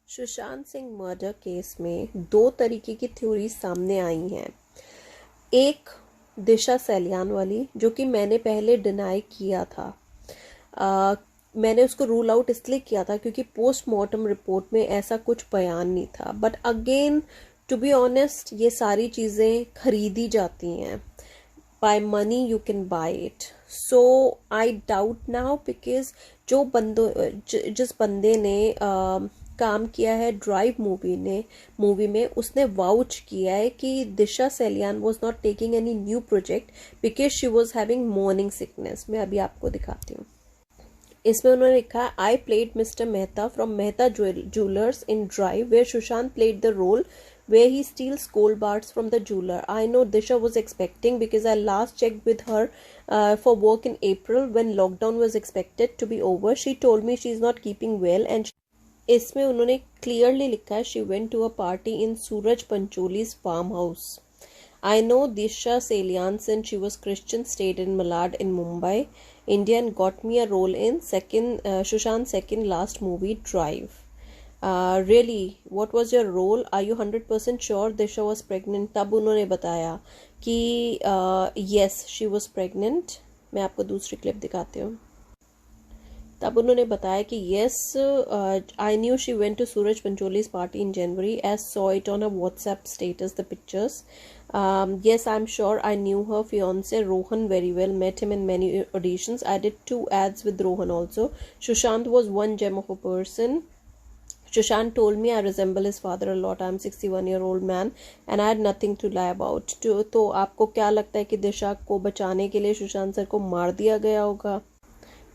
Sushant Singh murder case में दो तरीके की थ्योरी सामने आई हैं। एक दिशा सैलियान वाली, जो कि मैंने पहले डिनाई किया था। मैंने उसको रूल आउट इसलिए किया था क्योंकि पोस्टमार्टम रिपोर्ट में ऐसा कुछ बयान नहीं था। But again, to be honest, ये सारी चीज़ें खरीदी जाती हैं। by money you can buy it. So I doubt now, because जिस बंदे ने काम किया है ड्राइव मूवी में उसने वाउच किया है कि Disha Salian was not taking any new project because she was having morning sickness. मैं अभी आपको दिखाती हूँ। इसमें उन्होंने लिखा, I played mister Mehta from Mehta jewellers in drive where Sushant played the role where he steals gold bars from the jeweler. I know Disha was expecting because I last checked with her for work in April when lockdown was expected to be over. She told me she is not keeping well and इसमें उन्होंने clearly लिखा है, she went to a party in Suraj Pancholi's farmhouse. I know Disha Salian since she was Christian, stayed in Malad in Mumbai, India, and got me a role in Sushant's second last movie, Drive. Really, what was your role? Are you 100% sure Disha was pregnant? तब उन्होंने बताया कि yes, she was pregnant. मैं आपको दूसरी clip दिखाती हूँ। तब उन्होंने बताया कि yes, I knew she went to Suraj Pancholi's party in January, as saw it on her WhatsApp status, the pictures. Yes, I'm sure I knew her fiance Rohan very well, met him in many auditions. I did 2 ads with Rohan also. Sushant was one gem of a person. Sushant told me I resemble his father a lot. I'm 61-year-old man and I had nothing to lie about. तो आपको क्या लगता है कि दिशा को बचाने के लिए सुशांत सर को मार दिया गया होगा?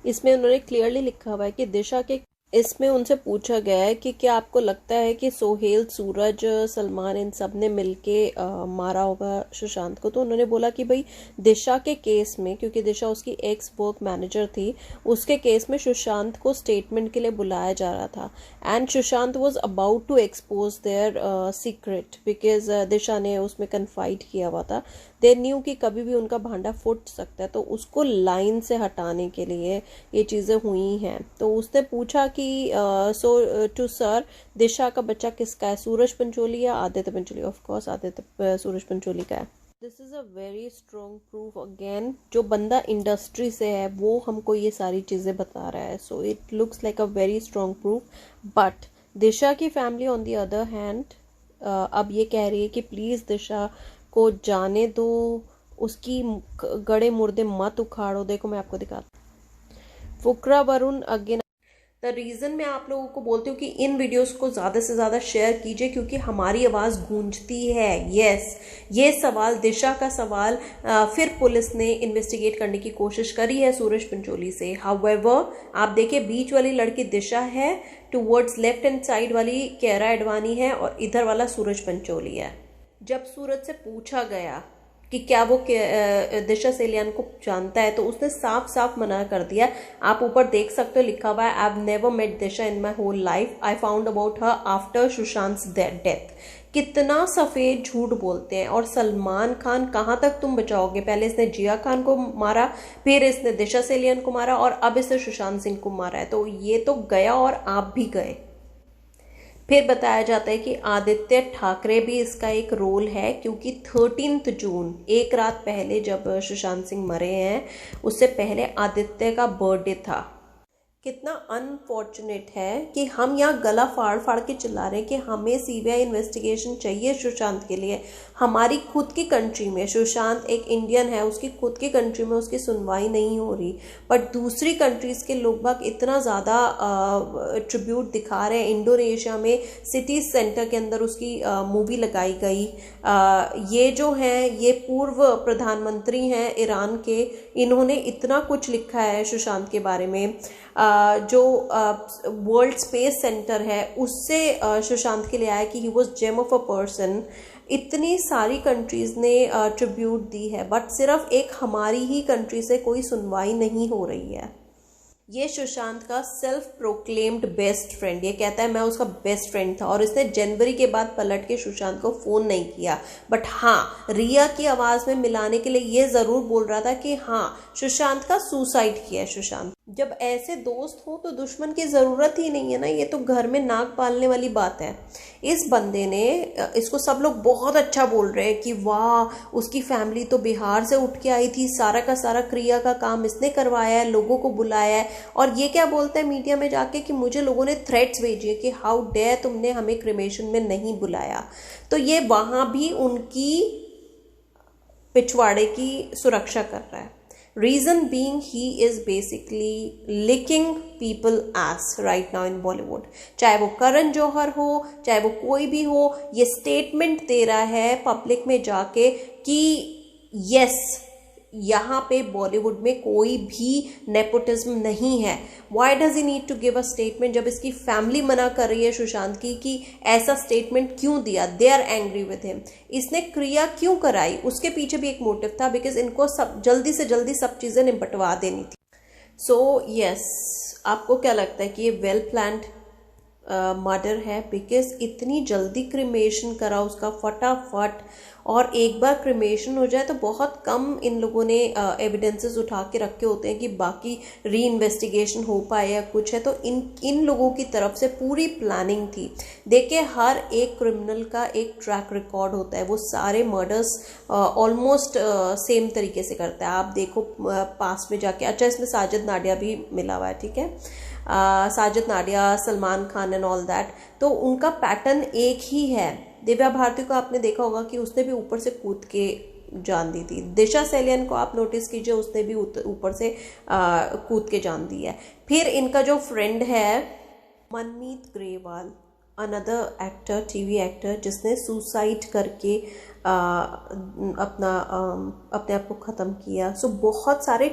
इसमें उन्होंने क्लियरली लिखा हुआ है कि दिशा के इसमें उनसे पूछा गया है कि क्या आपको लगता है कि सोहेल, सूरज, सलमान, इन सब ने मिलके मारा होगा सुशांत को? तो उन्होंने बोला कि भाई दिशा के केस में, क्योंकि दिशा उसकी एक्स वर्क मैनेजर थी, उसके केस में सुशांत को स्टेटमेंट के लिए बुलाया जा रहा था and Sushant was about to expose their secret because Disha ने उसमें कन्फाइड किया हुआ था। दे न्यू कि कभी भी उनका भांडा फूट सकता है, तो उसको लाइन से हटाने के लिए ये चीज़ें हुई हैं। तो उसने पूछा कि टू सर, दिशा का बच्चा किसका है, सूरज पंचोली या आदित्य पंचोली? ऑफ कोर्स आदित्य सूरज पंचोली का है। This is a very strong proof again. जो बंदा इंडस्ट्री से है वो हमको ये सारी चीज़ें बता रहा है, so it looks like a very strong proof. But Disha की family on the other hand अब ये कह रही है कि प्लीज़ दिशा को जाने दो, उसकी गड़े मुर्दे मत उखाड़ो। देखो मैं आपको दिखाती। फुकरा वरुण अगेन, द रीज़न मैं आप लोगों को बोलती हूँ कि इन वीडियोस को ज़्यादा से ज़्यादा शेयर कीजिए क्योंकि हमारी आवाज़ गूंजती है। यस, ये सवाल, दिशा का सवाल, फिर पुलिस ने इन्वेस्टिगेट करने की कोशिश करी है सूरज पंचोली से। हाउएवर, आप देखिए बीच वाली लड़की दिशा है, टूवर्ड्स लेफ्ट हैंड साइड वाली कियारा एडवाणी है और इधर वाला सूरज पंचोली है। जब सूरज से पूछा गया कि क्या वो दिशा सैलियान को जानता है, तो उसने साफ साफ मना कर दिया। आप ऊपर देख सकते हो, लिखा हुआ है, I have never met Disha in my whole life, I found about her after Sushant's death. कितना सफेद झूठ बोलते हैं। और सलमान खान, कहाँ तक तुम बचाओगे? पहले इसने जिया खान को मारा, फिर इसने दिशा सैलियान को मारा और अब इसने सुशांत सिंह को मारा है, तो ये तो गया और आप भी गए। फिर बताया जाता है कि आदित्य ठाकरे भी इसका एक रोल है क्योंकि 13 जून, एक रात पहले जब सुशांत सिंह मरे हैं, उससे पहले आदित्य का बर्थडे था। कितना अनफॉर्चुनेट है कि हम यहाँ गला फाड़ फाड़ के चिल्ला रहे हैं कि हमें सीबीआई इन्वेस्टिगेशन चाहिए सुशांत के लिए। हमारी खुद की कंट्री में, सुशांत एक इंडियन है, उसकी खुद की कंट्री में उसकी सुनवाई नहीं हो रही, बट दूसरी कंट्रीज़ के लोग बाग इतना ज़्यादा ट्रिब्यूट दिखा रहे हैं। इंडोनेशिया में सिटी सेंटर के अंदर उसकी मूवी लगाई गई। ये जो हैं, ये पूर्व प्रधानमंत्री हैं ईरान के, इन्होंने इतना कुछ लिखा है सुशांत के बारे में। जो वर्ल्ड स्पेस सेंटर है उससे सुशांत के लिए आया कि he was gem of a person. इतनी सारी कंट्रीज़ ने ट्रिब्यूट दी है, बट सिर्फ एक हमारी ही कंट्री से कोई सुनवाई नहीं हो रही है। ये सुशांत का सेल्फ प्रोक्लेम्ड बेस्ट फ्रेंड, ये कहता है मैं उसका बेस्ट फ्रेंड था, और इसने जनवरी के बाद पलट के सुशांत को फ़ोन नहीं किया। बट हाँ, रिया की आवाज़ में मिलाने के लिए ये ज़रूर बोल रहा था कि हाँ, सुशांत का सुसाइड किया है सुशांत। जब ऐसे दोस्त हो तो दुश्मन की ज़रूरत ही नहीं है ना, ये तो घर में नाक पालने वाली बात है। इस बंदे ने, इसको सब लोग बहुत अच्छा बोल रहे हैं कि वाह, उसकी फैमिली तो बिहार से उठ के आई थी, सारा का सारा क्रिया का काम इसने करवाया है, लोगों को बुलाया है। और ये क्या बोलता है मीडिया में जाके कि मुझे लोगों ने थ्रेट्स भेजी है कि हाउ डेयर तुमने हमें क्रिमेशन में नहीं बुलाया। तो ये वहाँ भी उनकी पिछवाड़े की सुरक्षा कर रहा है। Reason being, he is basically licking people ass right now in Bollywood. चाहे वो करण जौहर हो, चाहे वो कोई भी हो, ये स्टेटमेंट दे रहा है पब्लिक में जाके कि यस, यहाँ पे बॉलीवुड में कोई भी नेपोटिज्म नहीं है। Why does he need to give a statement जब इसकी फैमिली मना कर रही है सुशांत की कि ऐसा स्टेटमेंट क्यों दिया, they are angry with him. इसने क्रिया क्यों कराई, उसके पीछे भी एक मोटिव था, बिकॉज इनको सब जल्दी से जल्दी सब चीज़ें निपटवा देनी थी। सो यस, आपको क्या लगता है कि ये वेल प्लान्ड मर्डर है? बिकॉज इतनी जल्दी क्रिमेशन करा उसका फटाफट, और एक बार क्रिमेशन हो जाए तो बहुत कम इन लोगों ने एविडेंसेस उठा के रखे होते हैं कि बाकी री इन्वेस्टिगेशन हो पाए या कुछ है। तो इन लोगों की तरफ से पूरी प्लानिंग थी। देखिए, हर एक क्रिमिनल का एक ट्रैक रिकॉर्ड होता है, वो सारे मर्डर्स ऑलमोस्ट सेम तरीके से करता है। आप देखो पास्ट में जाके, अच्छा इसमें साजिद नाडिया भी मिला हुआ है, ठीक है, Sajid Nadia, Salman Khan and all that, तो उनका पैटर्न एक ही है। दिव्या भारती को आपने देखा होगा कि उसने भी ऊपर से कूद के जान दी थी। दिशा सैलियन को आप नोटिस कीजिए, उसने भी ऊपर से कूद के जान दी है। फिर इनका जो फ्रेंड है Manmeet Grewal, another actor, TV actor, जिसने सुसाइड करके अपने आप को ख़त्म किया। सो बहुत सारे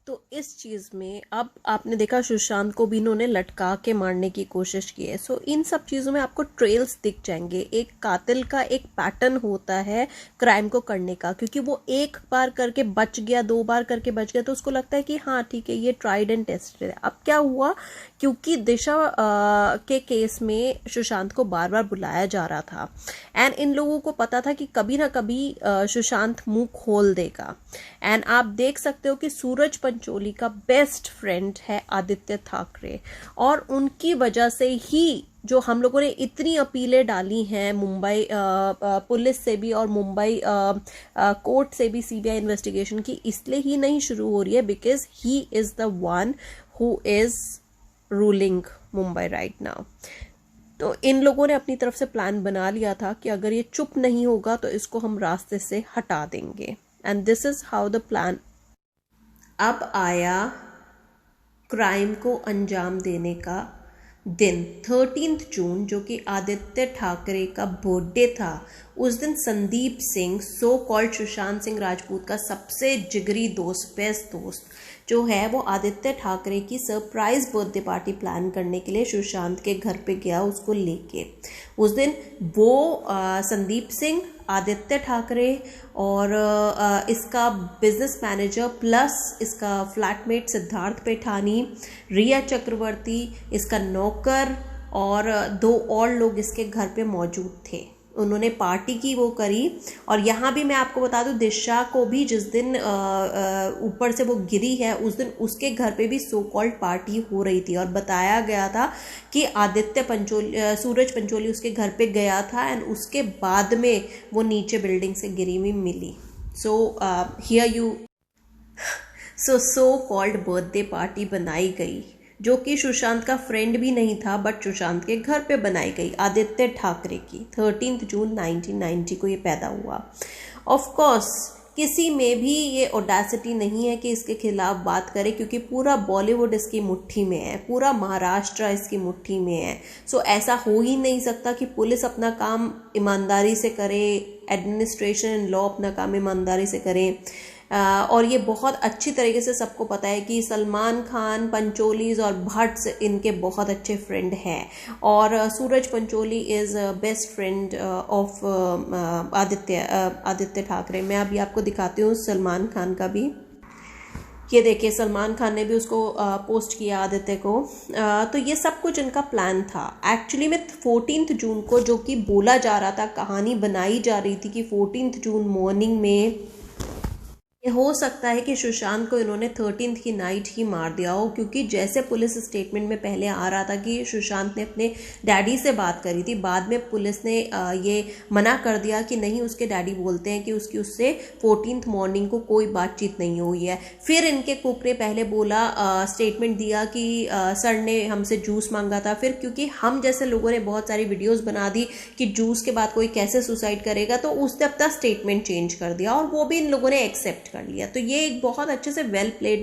तो इस चीज़ में अब आपने देखा सुशांत को भी इन्होंने लटका के मारने की कोशिश की है। सो इन सब चीज़ों में आपको ट्रेल्स दिख जाएंगे। एक कातिल का एक पैटर्न होता है क्राइम को करने का, क्योंकि वो एक बार करके बच गया, दो बार करके बच गया, तो उसको लगता है कि हाँ ठीक है, ये ट्राइड एंड टेस्टेड है। अब क्या हुआ, क्योंकि दिशा के केस में सुशांत को बार बार बुलाया जा रहा था, एंड इन लोगों को पता था कि कभी ना कभी सुशांत मुंह खोल देगा। एंड आप देख सकते हो कि सूरज पंचोली का बेस्ट फ्रेंड है आदित्य ठाकरे, और उनकी वजह से ही जो हम लोगों ने इतनी अपीलें डाली हैं मुंबई पुलिस से भी और मुंबई कोर्ट से भी सीबीआई इन्वेस्टिगेशन की, इसलिए ही नहीं शुरू हो रही है, because he is the one who is ruling Mumbai right now. तो इन लोगों ने अपनी तरफ से प्लान बना लिया था कि अगर ये चुप नहीं होगा तो इसको हम रास्ते से हटा देंगे, and this is how the plan. अब आया क्राइम को अंजाम देने का दिन, 13 जून, जो कि आदित्य ठाकरे का बर्थडे था। उस दिन संदीप सिंह, सो कॉल्ड सुशांत सिंह राजपूत का सबसे जिगरी दोस्त, बेस्ट दोस्त जो है, वो आदित्य ठाकरे की सरप्राइज बर्थडे पार्टी प्लान करने के लिए सुशांत के घर पे गया उसको लेके। उस दिन वो संदीप सिंह, आदित्य ठाकरे और इसका बिजनेस मैनेजर प्लस इसका फ्लैटमेट सिद्धार्थ पेठानी, रिया चक्रवर्ती, इसका नौकर और 2 और लोग इसके घर पे मौजूद थे। उन्होंने पार्टी की वो करी। और यहाँ भी मैं आपको बता दूं, दिशा को भी जिस दिन ऊपर से वो गिरी है, उस दिन उसके घर पे भी सो कॉल्ड पार्टी हो रही थी, और बताया गया था कि आदित्य पंचोली, सूरज पंचोली उसके घर पे गया था, एंड उसके बाद में वो नीचे बिल्डिंग से गिरी हुई मिली। So here you so called birthday party बनाई गई, जो कि सुशांत का फ्रेंड भी नहीं था, बट सुशांत के घर पे बनाई गई, आदित्य ठाकरे की। 13 जून 1990 को ये पैदा हुआ। ऑफ कोर्स किसी में भी ये ऑडेसिटी नहीं है कि इसके खिलाफ बात करे, क्योंकि पूरा बॉलीवुड इसकी मुट्ठी में है, पूरा महाराष्ट्र इसकी मुट्ठी में है। सो ऐसा हो ही नहीं सकता कि पुलिस अपना काम ईमानदारी से करे, एडमिनिस्ट्रेशन एंड लॉ अपना काम ईमानदारी से करे। और ये बहुत अच्छी तरीके से सबको पता है कि सलमान खान, पंचोलीज और भट्ट इनके बहुत अच्छे फ्रेंड हैं, और Suraj Pancholi is best friend of Aditya Thackeray. मैं अभी आपको दिखाती हूँ सलमान खान का भी। ये देखिए सलमान खान ने भी उसको पोस्ट किया आदित्य को। तो ये सब कुछ इनका प्लान था एक्चुअली में। 14 जून को जो कि बोला जा रहा था, कहानी बनाई जा रही थी कि 14 जून मॉर्निंग में ये हो सकता है कि सुशांत को इन्होंने 13 की नाइट ही मार दिया हो, क्योंकि जैसे पुलिस स्टेटमेंट में पहले आ रहा था कि सुशांत ने अपने डैडी से बात करी थी, बाद में पुलिस ने ये मना कर दिया कि नहीं, उसके डैडी बोलते हैं कि उससे 14 मॉर्निंग को कोई बातचीत नहीं हुई है। फिर इनके कुक ने पहले बोला, स्टेटमेंट दिया कि सर ने हमसे जूस मांगा था। फिर क्योंकि हम जैसे लोगों ने बहुत सारी वीडियोज़ बना दी कि जूस के बाद कोई कैसे सुसाइड करेगा, तो उसने अपना स्टेटमेंट चेंज कर दिया और वो भी इन लोगों ने एक्सेप्ट कर लिया। तो ये एक बहुत अच्छे से वेल प्लेड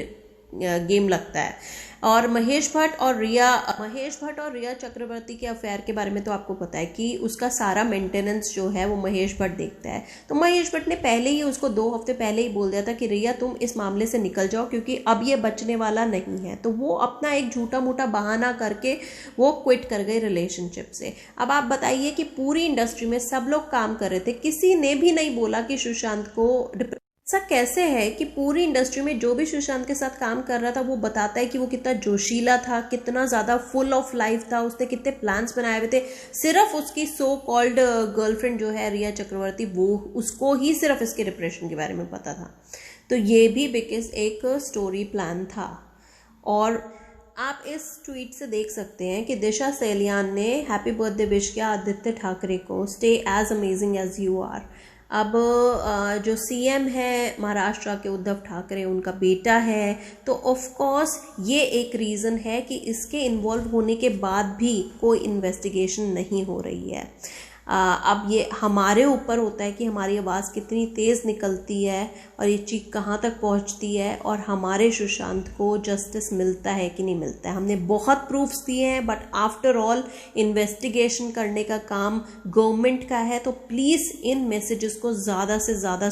गेम लगता है। और महेश भट्ट और रिया चक्रवर्ती के अफेयर के बारे में तो आपको पता है कि उसका सारा मेंटेनेंस जो है वो महेश भट्ट देखता है। तो महेश भट्ट ने पहले ही उसको 2 हफ्ते पहले ही बोल दिया था कि रिया तुम इस मामले से निकल जाओ, क्योंकि अब ये बचने वाला नहीं है। तो वो अपना एक झूठा मूठा बहाना करके वो क्विट कर गए रिलेशनशिप से। अब आप बताइए कि पूरी इंडस्ट्री में सब लोग काम कर रहे थे, किसी ने भी नहीं बोला कि सुशांत को ऐसा कैसे है कि पूरी इंडस्ट्री में जो भी सुशांत के साथ काम कर रहा था वो बताता है कि वो कितना जोशीला था, कितना ज़्यादा फुल ऑफ लाइफ था, उसने कितने प्लान्स बनाए हुए थे। सिर्फ उसकी सो कॉल्ड गर्लफ्रेंड जो है रिया चक्रवर्ती, वो उसको ही सिर्फ इसके डिप्रेशन के बारे में पता था। तो ये भी बिकॉज एक स्टोरी प्लान था। और आप इस ट्वीट से देख सकते हैं कि दिशा सैलियान ने हैप्पी बर्थडे विश किया आदित्य ठाकरे को, stay as amazing as you are. अब जो सीएम है महाराष्ट्र के उद्धव ठाकरे, उनका बेटा है, तो ऑफ कोर्स ये एक रीज़न है कि इसके इन्वॉल्व होने के बाद भी कोई इन्वेस्टिगेशन नहीं हो रही है। अब ये हमारे ऊपर होता है कि हमारी आवाज़ कितनी तेज़ निकलती है और ये चीज़ कहाँ तक पहुँचती है और हमारे सुशांत को जस्टिस मिलता है कि नहीं मिलता है। हमने बहुत प्रूफ्स दिए हैं, बट आफ्टर ऑल इन्वेस्टिगेशन करने का काम गवर्नमेंट का है। तो प्लीज़ इन मैसेजेस को ज़्यादा से ज़्यादा